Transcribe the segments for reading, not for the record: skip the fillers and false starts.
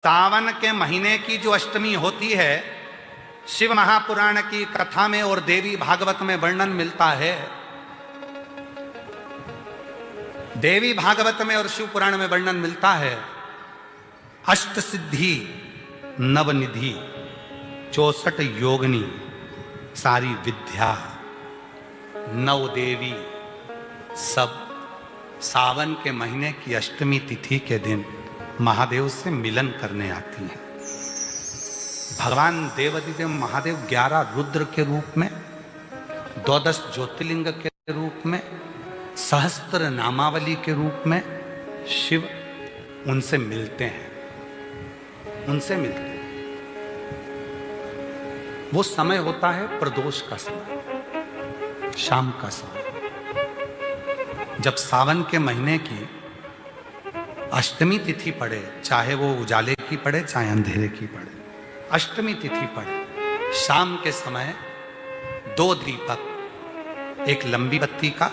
सावन के महीने की जो अष्टमी होती है, शिव महापुराण की कथा में और देवी भागवत में वर्णन मिलता है। देवी भागवत में और शिव पुराण में वर्णन मिलता है, अष्ट सिद्धि नवनिधि 64 योगिनी सारी विद्या नव देवी सब सावन के महीने की अष्टमी तिथि के दिन महादेव से मिलन करने आती हैं। भगवान देवाधिदेव महादेव 11 रुद्र के रूप में, 12 ज्योतिर्लिंग के रूप में, सहस्त्र नामावली के रूप में शिव उनसे मिलते हैं, उनसे मिलते हैं। वो समय होता है प्रदोष का समय, शाम का समय। जब सावन के महीने की अष्टमी तिथि पड़े, चाहे वो उजाले की पड़े चाहे अंधेरे की पड़े, अष्टमी तिथि पड़े, शाम के समय 2 दीपक, एक लंबी बत्ती का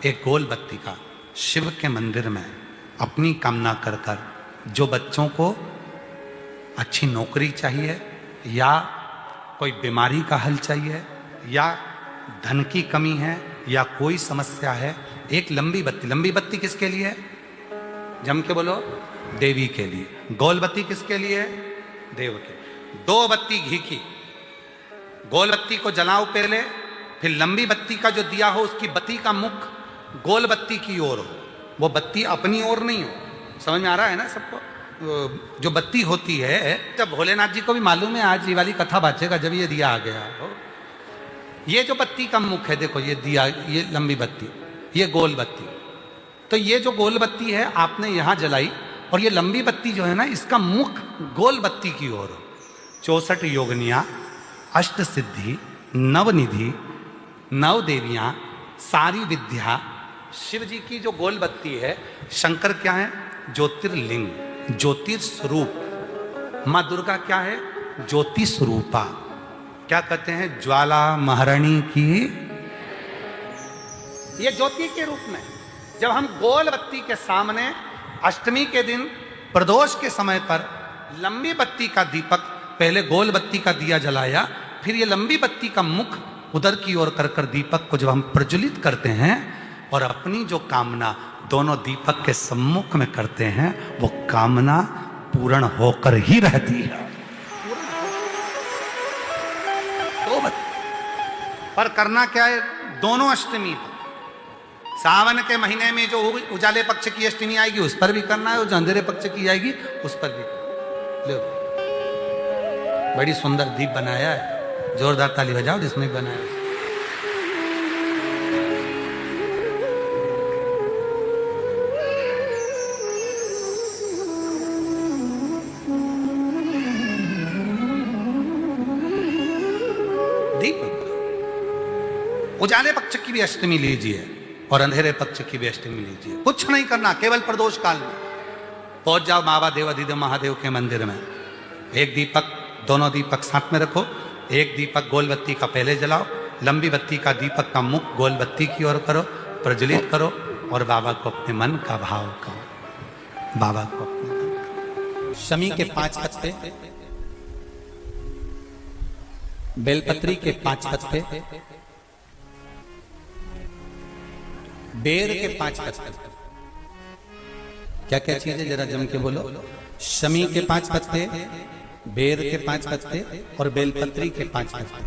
एक गोल बत्ती का, शिव के मंदिर में अपनी कामना कर कर, जो बच्चों को अच्छी नौकरी चाहिए या कोई बीमारी का हल चाहिए या धन की कमी है या कोई समस्या है, एक लंबी बत्ती किसके लिए है? जम के बोलो, देवी के लिए। गोल बत्ती किसके लिए है? देव के। 2 बत्ती घी की, गोल बत्ती को जलाओ पहले, फिर लंबी बत्ती का जो दिया हो उसकी बत्ती का मुख गोल बत्ती की ओर हो, वो बत्ती अपनी ओर नहीं हो। समझ में आ रहा है ना सबको? जो बत्ती होती है, जब भोलेनाथ जी को भी मालूम है आज ये वाली कथा बाचेगा जब ये दिया आ गया हो। ये जो बत्ती का मुख है, देखो ये दिया, ये लंबी बत्ती, ये गोल बत्ती, तो ये जो गोल बत्ती है आपने यहां जलाई और ये लंबी बत्ती जो है ना, इसका मुख गोल बत्ती की ओर हो। 64 योगिनियां, अष्ट सिद्धि, नवनिधि, नव देवियां, सारी विद्या। शिव जी की जो गोल बत्ती है, शंकर क्या है? ज्योतिर्लिंग, ज्योतिर्स्वरूप। मां दुर्गा क्या है? ज्योति स्वरूपा। क्या कहते हैं? ज्वाला महारानी की, ये ज्योति के रूप में। जब हम गोल बत्ती के सामने अष्टमी के दिन प्रदोष के समय पर लंबी बत्ती का दीपक, पहले गोल बत्ती का दिया जलाया, फिर ये लंबी बत्ती का मुख उधर की ओर कर कर दीपक को जब हम प्रज्वलित करते हैं और अपनी जो कामना दोनों दीपक के सम्मुख में करते हैं, वो कामना पूर्ण होकर ही रहती है। पर करना क्या है? दोनों अष्टमी पर, सावन के महीने में जो उजाले पक्ष की अष्टमी आएगी उस पर भी करना है, और जो अंधेरे पक्ष की आएगी उस पर भी करना है। बड़ी सुंदर दीप बनाया है, जोरदार ताली बजाओ जिसमें बनाया है। दीप उजाले पक्ष की भी अष्टमी लीजिए और अंधेरे पक्ष की भी अष्टमी लीजिए। कुछ नहीं करना, केवल प्रदोष काल में पहुंच जाओ बाबा देवाधिदेव महादेव के मंदिर में। एक दीपक, दोनों दीपक साथ में रखो। एक दीपक गोल बत्ती का पहले जलाओ, लंबी बत्ती का दीपक का मुख गोल बत्ती की ओर करो, प्रज्वलित करो और बाबा को अपने मन का भाव करो। बाबा को अपने मन का। शमी के 5 पत्ते, बेलपत्री के 5 पत्ते, बेर के 5 पत्ते। क्या क्या चीज है जरा जम के बोलो? शमी के 5 पत्ते, बेर के 5 पत्ते और बेलपत्री के 5 पत्ते।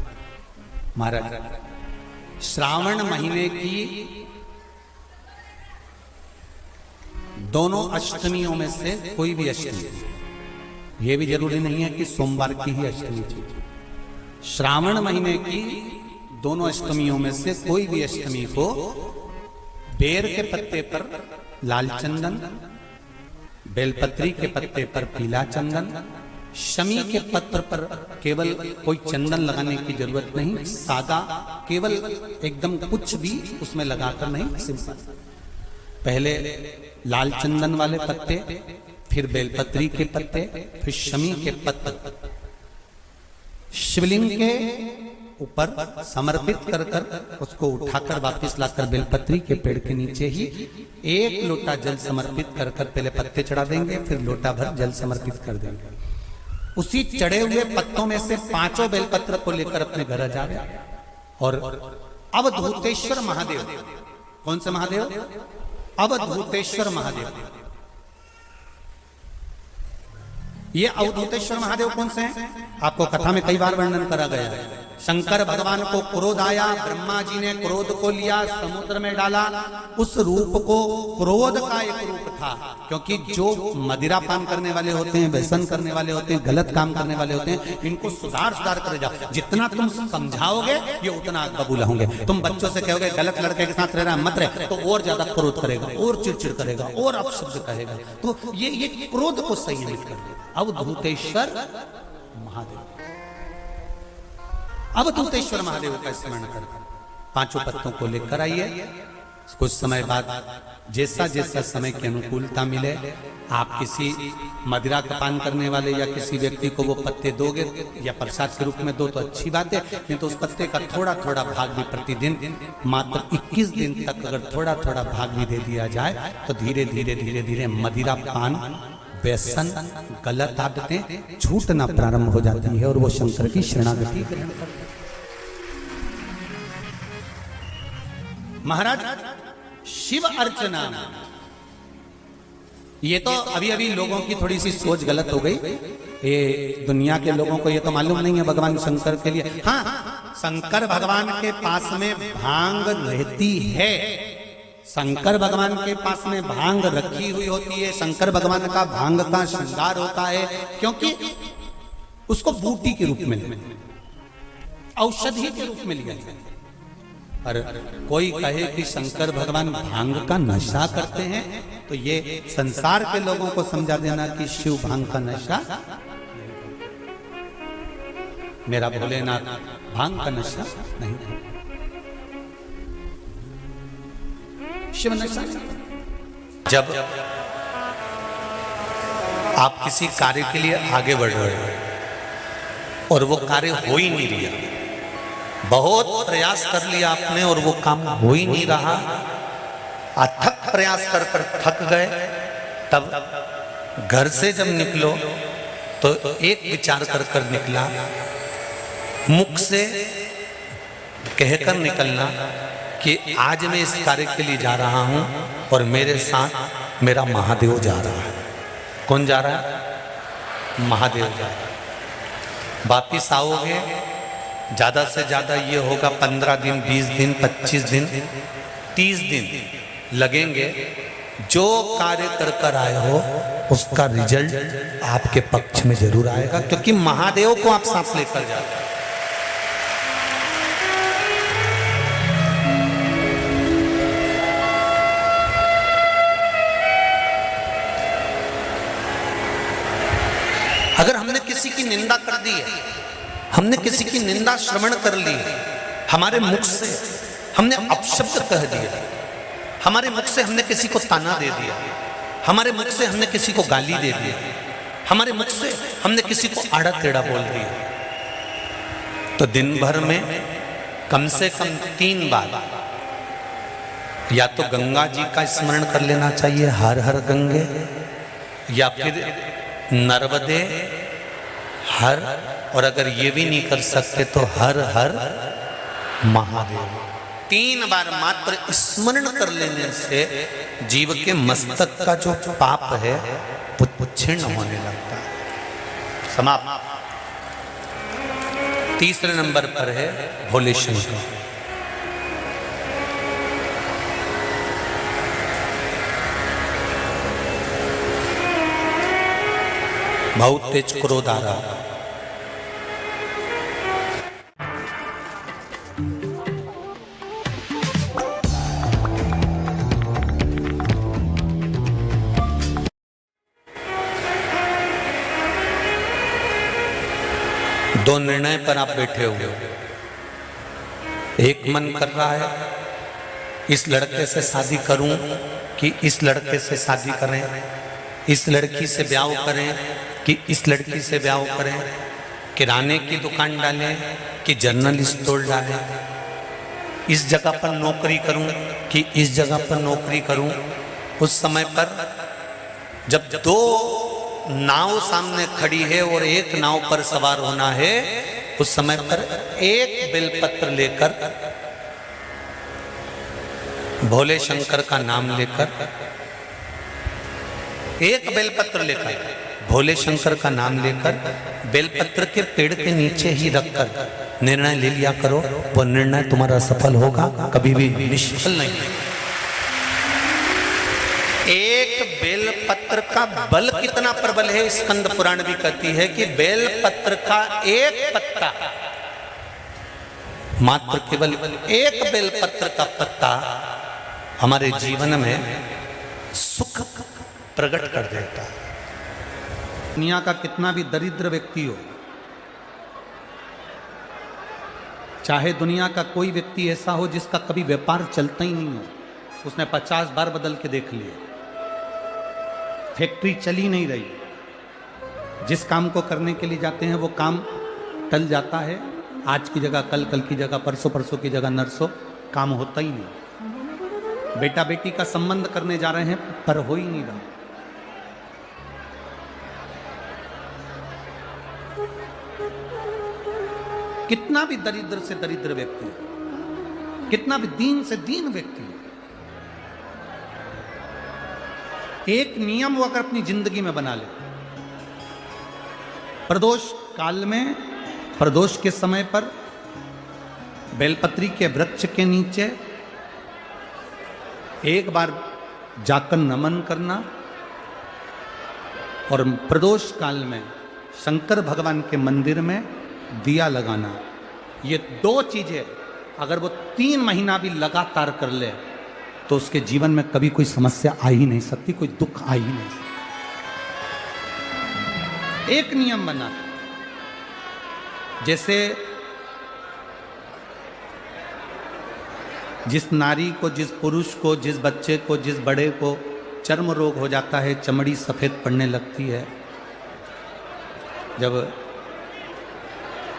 महाराज, श्रावण महीने की दोनों अष्टमियों में से कोई भी अष्टमी, यह भी जरूरी नहीं है कि सोमवार की ही अष्टमी थी। श्रावण महीने की दोनों अष्टमियों में से कोई भी अष्टमी को बेर के पत्ते पर लाल चंदन, बेलपत्री के पत्ते पर पीला चंदन, शमी के पत्र पर केवल कोई चंदन लगाने की जरूरत नहीं, सादा, केवल एकदम कुछ भी उसमें लगाकर नहीं, सिंपल। पहले लाल चंदन वाले पत्ते, फिर बेलपत्री के पत्ते, फिर शमी के पत्ते। शिवलिंग के ऊपर समर्पित कर कर उसको उठाकर वापस लाकर बेलपत्री के पेड़ के नीचे ही 1 लोटा जल समर्पित कर कर पहले पत्ते चढ़ा देंगे, फिर लोटा भर जल समर्पित कर देंगे। उसी चढ़े हुए पत्तों में से 5 बेलपत्र को लेकर अपने घर आ जावे और अवधूतेश्वर महादेव, कौन से महादेव? अवधूतेश्वर महादेव। ये अवधूतेश्वर महादेव कौन से हैं? आपको कथा में कई बार वर्णन करा गया है। शंकर भगवान को क्रोध आया, ब्रह्मा जी ने क्रोध को लिया, समुद्र में डाला। उस रूप को क्रोध का एक रूप था, क्योंकि जो मदिरा पान करने वाले होते हैं, व्यसन करने वाले होते हैं, गलत काम करने वाले होते हैं, इनको सुधार करे जाओ। जितना तुम समझाओगे ये उतना आग बबूला होंगे। तुम बच्चों से कहोगे गलत लड़के के साथ रहना मत रहे, तो और ज्यादा क्रोध करेगा, और चिड़चिड़ करेगा, और अपशब्द कहेगा। तो ये क्रोध को संयमित कर देगा। अवधूतेश्वर महादेव, अवधूतेश्वर महादेव का स्मरण कर 5 पत्तों को लेकर आइए। कुछ समय बाद जैसा जैसा समय की अनुकूलता मिले, आप किसी मदिरा का पान करने वाले या किसी व्यक्ति को वो पत्ते दोगे या प्रसाद के रूप में दो तो अच्छी बात है, नहीं तो उस पत्ते का थोड़ा थोड़ा भाग भी प्रतिदिन मात्र 21 दिन तक अगर थोड़ा थोड़ा भाग भी दे दिया जाए तो धीरे धीरे धीरे धीरे मदिरा पान, व्यसन, गलत आदतें छूटना प्रारंभ हो जाती है और वो शंकर की शरणागति ग्रहण करते हैं। महाराज शिव अर्चना, ये तो अभी अभी लोगों की थोड़ी सी सोच गलत हो गई। ये दुनिया के लोगों को ये तो मालूम नहीं है भगवान शंकर के लिए। हाँ, शंकर भगवान के पास में भांग रहती है, शंकर भगवान के पास में भांग रखी हुई होती है। शंकर भगवान का भांग का श्रृंगार होता है, क्योंकि उसको बूटी के रूप में, औषधि के रूप में लिया जाता है। और कोई कहे कि शंकर भगवान भांग का नशा करते हैं, तो ये संसार के लोगों को समझा देना कि शिव भांग का नशा, मेरा भोलेनाथ भांग का नशा नहीं है, शिव नशा। जब आप किसी कार्य के लिए आगे बढ़ रहे हो और वो कार्य हो ही नहीं रहा, बहुत प्रयास कर लिया आपने और वो काम हो ही नहीं रहा, अथक प्रयास कर कर थक गए, तब घर से जब निकलो तो एक विचार कर कर निकला, मुख से कहकर निकलना कि आज मैं इस कार्य के लिए जा रहा हूं और मेरे साथ मेरा महादेव जा रहा है। कौन जा रहा है? महादेव जा रहा है। वापिस आओगे, ज्यादा से ज्यादा ये होगा 15 दिन, 20 दिन, 25 दिन, 30 दिन लगेंगे। जो कार्य कर कर आए हो उसका रिजल्ट आपके पक्ष में जरूर आएगा, क्योंकि महादेव को आप साथ लेकर जाते हैं। अगर हमने किसी की निंदा कर दी है, हमने किसी की निंदा श्रवण कर ली है, हमारे मुख से हमने अपशब्द कह दिया, हमारे मुख से हमने किसी को ताना दे दिया, हमारे मुख से हमने किसी को गाली दे दी, हमारे मुख से हमने किसी को आड़ा टेढ़ा बोल दिया, तो दिन भर में कम से कम 3 बार या तो गंगा जी का स्मरण कर लेना चाहिए, हर हर गंगे, या फिर नर्मदे हर, और अगर ये भी नहीं कर सकते तो हर हर महादेव। 3 बार मात्र स्मरण कर लेने से जीव के मस्तक का जो पाप है वो क्षीण होने लगता है। समाप्त। तीसरे नंबर पर है भोले शंकर। बहुत तेज क्रोध आ रहा। दो निर्णय पर आप बैठे हुए हो। एक मन कर रहा है इस लड़के से शादी करूं कि इस लड़के से शादी करें, इस लड़की से ब्याह करें कि इस लड़की से ब्याह करें। किराने की दुकान डालें कि जनरल स्टोर डालें, इस जगह पर नौकरी करूं कि इस जगह पर नौकरी करूं। उस समय पर जब दो नाव सामने खड़ी है और एक नाव पर सवार होना है, उस समय पर एक बेलपत्र लेकर, भोले शंकर का नाम लेकर, एक बेलपत्र लेकर, भोले शंकर का नाम लेकर, बेलपत्र के पेड़ के नीचे ही रखकर निर्णय ले लिया करो। वो निर्णय तुम्हारा सफल होगा, कभी भी निष्फल नहीं। एक बेलपत्र का बल कितना प्रबल है, स्कंद पुराण भी कहती है कि बेलपत्र का एक पत्ता, मात्र केवल एक बेलपत्र का पत्ता हमारे जीवन में सुख प्रकट कर देता है। दुनिया का कितना भी दरिद्र व्यक्ति हो, चाहे दुनिया का कोई व्यक्ति ऐसा हो जिसका कभी व्यापार चलता ही नहीं हो, उसने 50 बार बदल के देख लिए, फैक्ट्री चली नहीं रही, जिस काम को करने के लिए जाते हैं वो काम टल जाता है, आज की जगह कल, कल की जगह परसों, परसों की जगह नरसों, काम होता ही नहीं। बेटा बेटी का संबंध करने जा रहे हैं पर हो ही नहीं रहा। कितना भी दरिद्र से दरिद्र व्यक्ति है, कितना भी दीन से दीन व्यक्ति है, एक नियम वो अगर अपनी जिंदगी में बना ले, प्रदोष काल में, प्रदोष के समय पर बेलपत्री के वृक्ष के नीचे एक बार जाकर नमन करना और प्रदोष काल में शंकर भगवान के मंदिर में दिया लगाना, ये दो चीजें अगर वो 3 महीना भी लगातार कर ले तो उसके जीवन में कभी कोई समस्या आ ही नहीं सकती, कोई दुख आ ही नहीं सकता। एक नियम बना, जैसे जिस नारी को, जिस पुरुष को, जिस बच्चे को, जिस बड़े को चर्म रोग हो जाता है, चमड़ी सफेद पड़ने लगती है, जब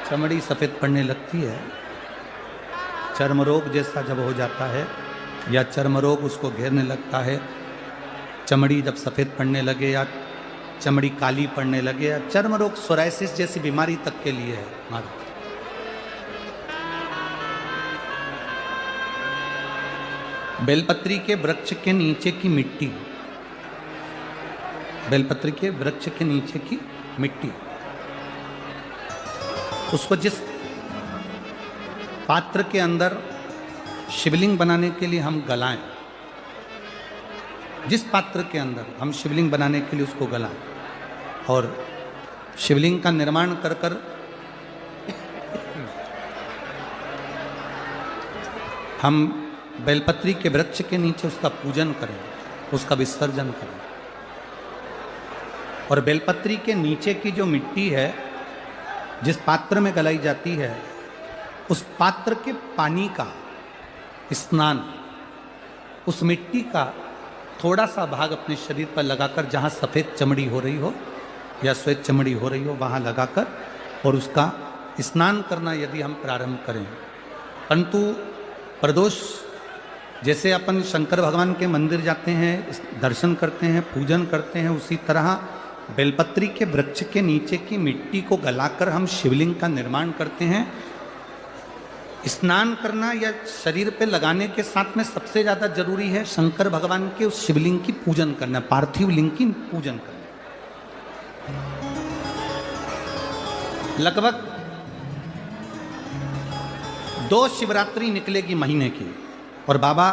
चमड़ी सफेद पड़ने लगती है, चर्म रोग जैसा जब हो जाता है या चर्म रोग उसको घेरने लगता है, चमड़ी जब सफेद पड़ने लगे या चमड़ी काली पड़ने लगे, या चर्म रोग सोराइसिस जैसी बीमारी तक के लिए है हमारा। बेलपत्री के वृक्ष के नीचे की मिट्टी, बेलपत्री के वृक्ष के नीचे की मिट्टी, उसको जिस पात्र के अंदर शिवलिंग बनाने के लिए हम गलाएं, जिस पात्र के अंदर हम शिवलिंग बनाने के लिए उसको गलाएं और शिवलिंग का निर्माण कर कर हम बेलपत्री के वृक्ष के नीचे उसका पूजन करें, उसका विसर्जन करें। और बेलपत्री के नीचे की जो मिट्टी है, जिस पात्र में गलाई जाती है, उस पात्र के पानी का स्नान, उस मिट्टी का थोड़ा सा भाग अपने शरीर पर लगाकर, जहाँ सफ़ेद चमड़ी हो रही हो या श्वेत चमड़ी हो रही हो वहाँ लगाकर और उसका स्नान करना यदि हम प्रारंभ करें। परंतु प्रदोष जैसे अपन शंकर भगवान के मंदिर जाते हैं, दर्शन करते हैं, पूजन करते हैं, उसी तरह बेलपत्री के वृक्ष के नीचे की मिट्टी को गलाकर हम शिवलिंग का निर्माण करते हैं। स्नान करना या शरीर पे लगाने के साथ में सबसे ज़्यादा जरूरी है शंकर भगवान के उस शिवलिंग की पूजन करना, पार्थिव लिंग की पूजन करना। लगभग 2 शिवरात्रि निकलेगी महीने की और बाबा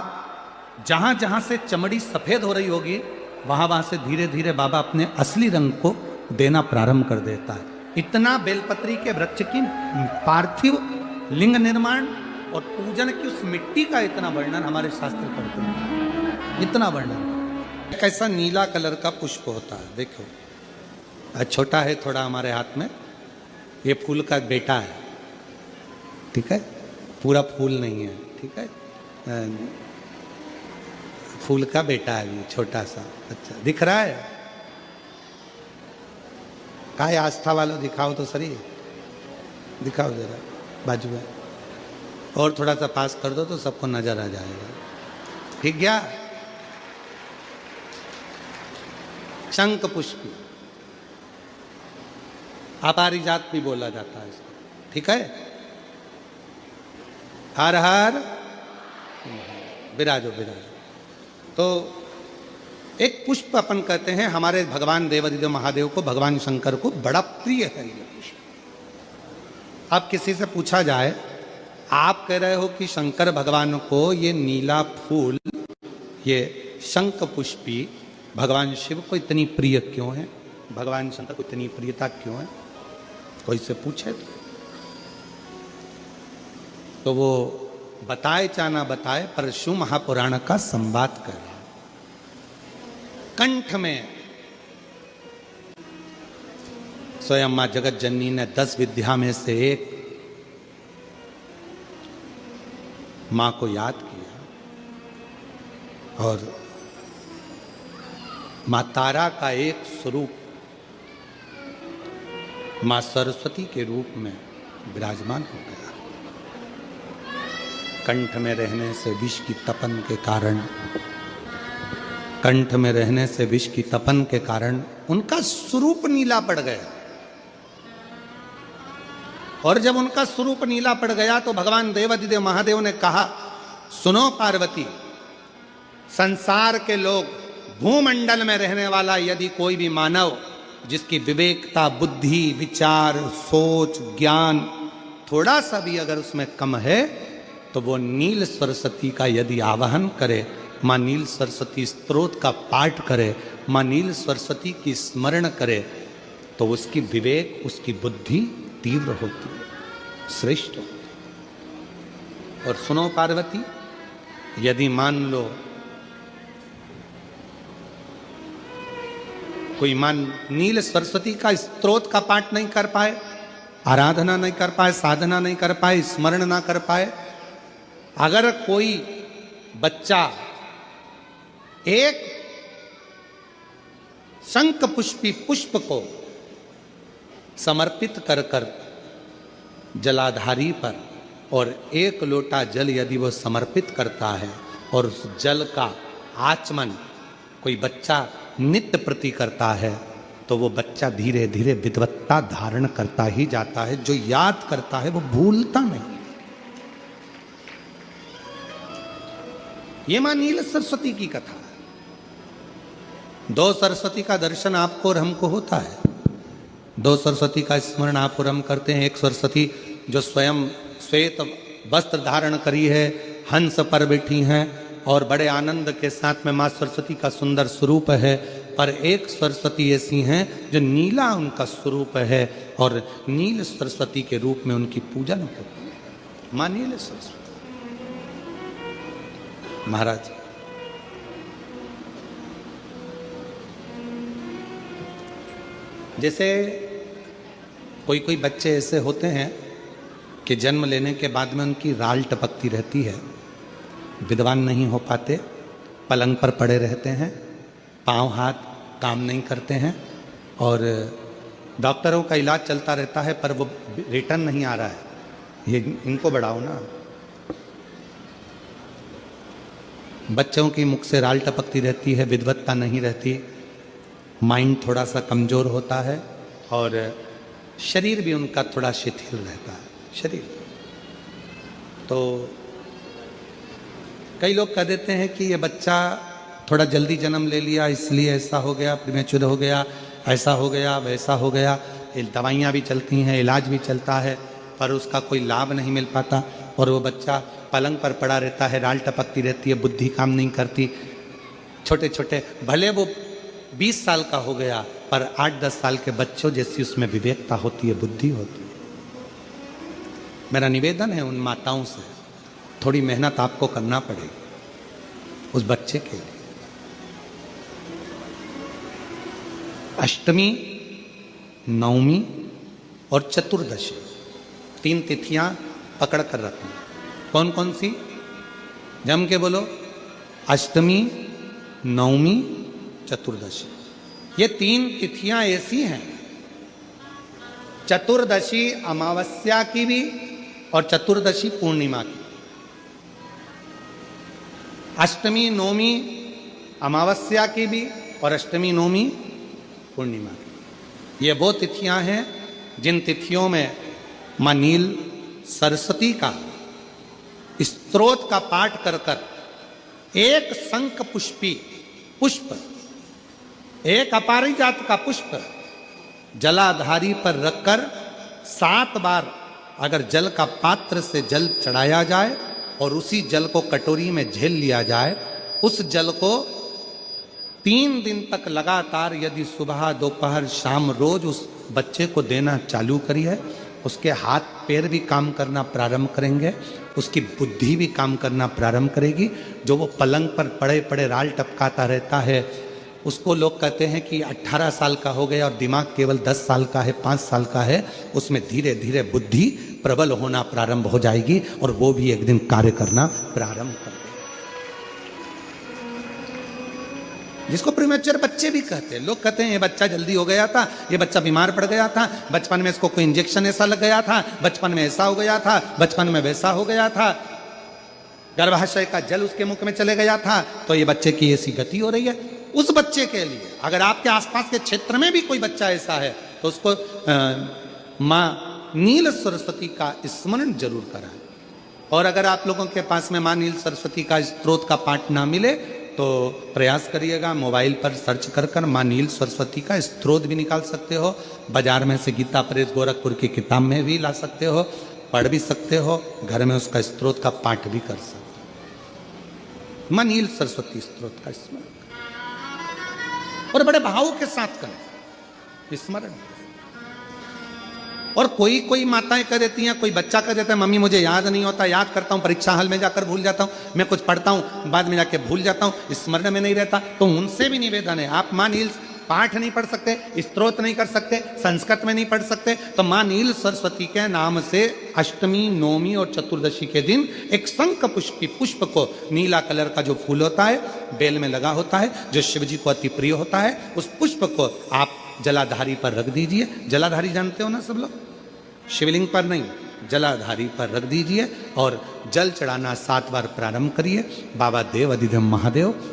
जहां जहां से चमड़ी सफेद हो रही होगी वहां वहां से धीरे धीरे बाबा अपने असली रंग को देना प्रारंभ कर देता है। इतना बेलपत्री के वृक्ष की पार्थिव लिंग निर्माण और पूजन की उस मिट्टी का इतना वर्णन हमारे शास्त्र करते हैं, इतना वर्णन। कैसा नीला कलर का पुष्प होता है, देखो छोटा है थोड़ा हमारे हाथ में, ये फूल का बेटा है, ठीक है, पूरा फूल नहीं है, ठीक है, फूल का बेटा है, छोटा सा, अच्छा दिख रहा है। काय आस्था वालों दिखाओ तो सही, दिखाओ जरा बाजू में, और थोड़ा सा पास कर दो तो सबको नजर आ जाएगा। ठीक गया? शंख पुष्पी, अपारिजात भी बोला जाता है इसको। ठीक है? हर हर विराजो विराजो। तो एक पुष्प अपन कहते हैं, हमारे भगवान देवादिदेव महादेव को, भगवान शंकर को बड़ा प्रिय है ये पुष्प। अब किसी से पूछा जाए, आप कह रहे हो कि शंकर भगवान को ये नीला फूल, ये शंख पुष्पी भगवान शिव को इतनी प्रिय क्यों है, भगवान शंकर को इतनी प्रियता क्यों है? कोई से पूछे तो वो बताए चाहे ना बताए, पर शिव महापुराण का संवाद कर रहे हैं। कंठ में स्वयं मां जगत जननी ने 10 विद्या में से एक मां को याद किया, और मां तारा का एक स्वरूप मां सरस्वती के रूप में विराजमान हो गया। कंठ में रहने से विष की तपन के कारण, कंठ में रहने से विष की तपन के कारण उनका स्वरूप नीला पड़ गया। और जब उनका स्वरूप नीला पड़ गया तो भगवान देवादिदेव महादेव ने कहा, सुनो पार्वती, संसार के लोग, भूमंडल में रहने वाला यदि कोई भी मानव जिसकी विवेकता, बुद्धि, विचार, सोच, ज्ञान थोड़ा सा भी अगर उसमें कम है, तो वो नील सरस्वती का यदि आवाहन करे, मां नील सरस्वती स्तोत्र का पाठ करे, मां नील सरस्वती की स्मरण करे, तो उसकी विवेक, उसकी बुद्धि तीव्र होती है, श्रेष्ठ होती है। और सुनो पार्वती, यदि मान लो कोई नील सरस्वती का स्तोत्र का पाठ नहीं कर पाए, आराधना नहीं कर पाए, साधना नहीं कर पाए, स्मरण ना कर पाए, अगर कोई बच्चा एक शंख पुष्पी पुष्प को समर्पित कर कर जलाधारी पर, और 1 लोटा जल यदि वो समर्पित करता है, और उस जल का आचमन कोई बच्चा नित्य प्रति करता है, तो वो बच्चा धीरे धीरे विद्वत्ता धारण करता ही जाता है। जो याद करता है वो भूलता नहीं। ये मां नील सरस्वती की कथा है। 2 सरस्वती का दर्शन आपको और हमको होता है, 2 सरस्वती का स्मरण आप और हम करते हैं। एक सरस्वती जो स्वयं श्वेत वस्त्र धारण करी है, हंस पर बैठी हैं और बड़े आनंद के साथ में मां सरस्वती का सुंदर स्वरूप है। पर एक सरस्वती ऐसी हैं जो नीला उनका स्वरूप है, और नील सरस्वती के रूप में उनकी पूजन होती है। मां नील सरस्वती महाराज, जैसे कोई कोई बच्चे ऐसे होते हैं कि जन्म लेने के बाद में उनकी राल टपकती रहती है, विद्वान नहीं हो पाते, पलंग पर पड़े रहते हैं, पांव हाथ काम नहीं करते हैं, और डॉक्टरों का इलाज चलता रहता है पर वो रिटर्न नहीं आ रहा है। ये इनको बढ़ाओ ना। बच्चों की मुख से राल टपकती रहती है, विद्वत्ता नहीं रहती, माइंड थोड़ा सा कमज़ोर होता है, और शरीर भी उनका थोड़ा शिथिल रहता है शरीर। तो कई लोग कह देते हैं कि ये बच्चा थोड़ा जल्दी जन्म ले लिया इसलिए ऐसा हो गया, प्रीमेच्योर हो गया, ऐसा हो गया, वैसा हो गया। दवाइयाँ भी चलती हैं, इलाज भी चलता है, पर उसका कोई लाभ नहीं मिल पाता, और वो बच्चा पलंग पर पड़ा रहता है, राल टपकती रहती है, बुद्धि काम नहीं करती। छोटे छोटे भले वो 20 साल का हो गया, पर 8-10 साल के बच्चों जैसी उसमें विवेकता होती है, बुद्धि होती है। मेरा निवेदन है उन माताओं से, थोड़ी मेहनत आपको करना पड़ेगी उस बच्चे के लिए। अष्टमी, नवमी और चतुर्दशी 3 तिथियां पकड़ कर रखना। कौन कौन सी? जम के बोलो। अष्टमी, नवमी, चतुर्दशी। ये 3 तिथियां ऐसी हैं चतुर्दशी अमावस्या की भी और चतुर्दशी पूर्णिमा की। अष्टमी नवमी अमावस्या की भी और अष्टमी नवमी पूर्णिमा की। ये वो तिथियां हैं जिन तिथियों में मां नील सरस्वती का स्तोत्र का पाठ कर कर एक शंख पुष्पी पुष्प, एक अपारिजात का पुष्प जलाधारी पर रखकर 7 बार अगर जल का पात्र से जल चढ़ाया जाए और उसी जल को कटोरी में झेल लिया जाए, उस जल को 3 दिन तक लगातार यदि सुबह दोपहर शाम रोज उस बच्चे को देना चालू करिए, उसके हाथ पैर भी काम करना प्रारंभ करेंगे, उसकी बुद्धि भी काम करना प्रारंभ करेगी। जो वो पलंग पर पड़े पड़े राल टपकाता रहता है, उसको लोग कहते हैं कि 18 साल का हो गया और दिमाग केवल 10 साल का है, 5 साल का है, उसमें धीरे धीरे बुद्धि प्रबल होना प्रारंभ हो जाएगी और वो भी एक दिन कार्य करना प्रारंभ कर देगा। जिसको प्रीमेच्योर बच्चे भी कहते हैं। लोग कहते हैं ये बच्चा जल्दी हो गया था, ये बच्चा बीमार पड़ गया था, बचपन में इसको कोई इंजेक्शन ऐसा लग गया था, बचपन में ऐसा हो गया था, बचपन में वैसा हो गया था, गर्भाशय का जल उसके मुख में चले गया था, तो ये बच्चे की ऐसी गति हो रही है। उस बच्चे के लिए अगर आपके आसपास के क्षेत्र में भी कोई बच्चा ऐसा है तो उसको मां नील सरस्वती का स्मरण जरूर कराएं। और अगर आप लोगों के पास में मां नील सरस्वती का स्तोत्र का पाठ ना मिले तो प्रयास करिएगा, मोबाइल पर सर्च कर कर मां नील सरस्वती का स्तोत्र भी निकाल सकते हो। बाजार में से गीता प्रेस गोरखपुर की किताब में भी ला सकते हो, पढ़ भी सकते हो, घर में उसका स्तोत्र का पाठ भी कर सकते हो। मां नील सरस्वती स्तोत्र का स्मरण और बड़े भाव के साथ करें स्मरण। और कोई कोई माताएं कह देती हैं, कोई बच्चा कह देता है मम्मी मुझे याद नहीं होता, याद करता हूं परीक्षा हॉल में जाकर भूल जाता हूं, मैं कुछ पढ़ता हूं बाद में जाके भूल जाता हूं, स्मरण में नहीं रहता। तो उनसे भी निवेदन है, आप मां नील पाठ नहीं पढ़ सकते, स्तोत्र नहीं कर सकते, संस्कृत में नहीं पढ़ सकते, तो मां नील सरस्वती के नाम से अष्टमी नवमी और चतुर्दशी के दिन एक शंख पुष्पी पुष्प को, नीला कलर का जो फूल होता है बेल में लगा होता है, जो शिव जी को अति प्रिय होता है, उस पुष्प को आप जलाधारी पर रख दीजिए। जलाधारी जानते हो ना सब लोग, शिवलिंग पर नहीं, जलाधारी पर रख दीजिए और जल चढ़ाना 7 बार प्रारंभ करिए। बाबा देव अधिदेव महादेव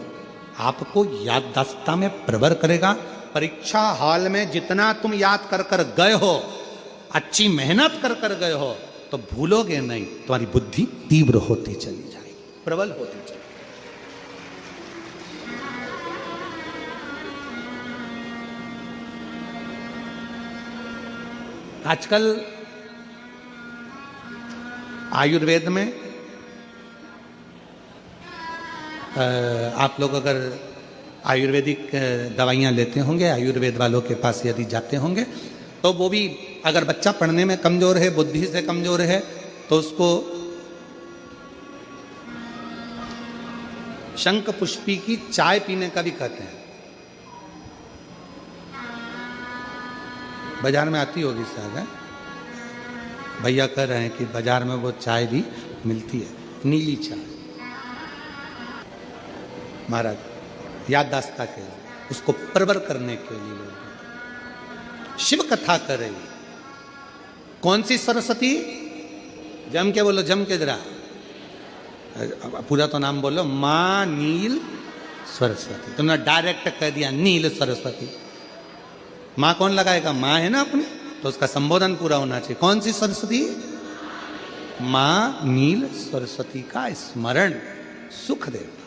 आपको याददाश्तता में प्रवर करेगा। परीक्षा हॉल में जितना तुम याद कर कर गए हो, अच्छी मेहनत कर कर गए हो, तो भूलोगे नहीं, तुम्हारी बुद्धि तीव्र होती चली जाएगी, प्रबल होती चली। आजकल आयुर्वेद में आप लोग अगर आयुर्वेदिक दवाइयाँ लेते होंगे, आयुर्वेद वालों के पास यदि जाते होंगे, तो वो भी अगर बच्चा पढ़ने में कमज़ोर है, बुद्धि से कमज़ोर है, तो उसको शंख पुष्पी की चाय पीने का भी कहते हैं। बाजार में आती होगी शायद, भैया कह रहे हैं कि बाजार में वो चाय भी मिलती है, नीली चाय। महाराज याददाश्ता के लिए, उसको प्रवर करने के लिए लोग शिव कथा कर रही। कौन सी सरस्वती? जम के बोलो, जम के जरा, पूरा तो नाम बोलो, मां नील सरस्वती। तुमने डायरेक्ट कह दिया नील सरस्वती। मां कौन लगाएगा? मां है ना अपनी, तो उसका संबोधन पूरा होना चाहिए। कौन सी सरस्वती? मां नील सरस्वती का स्मरण सुख देव।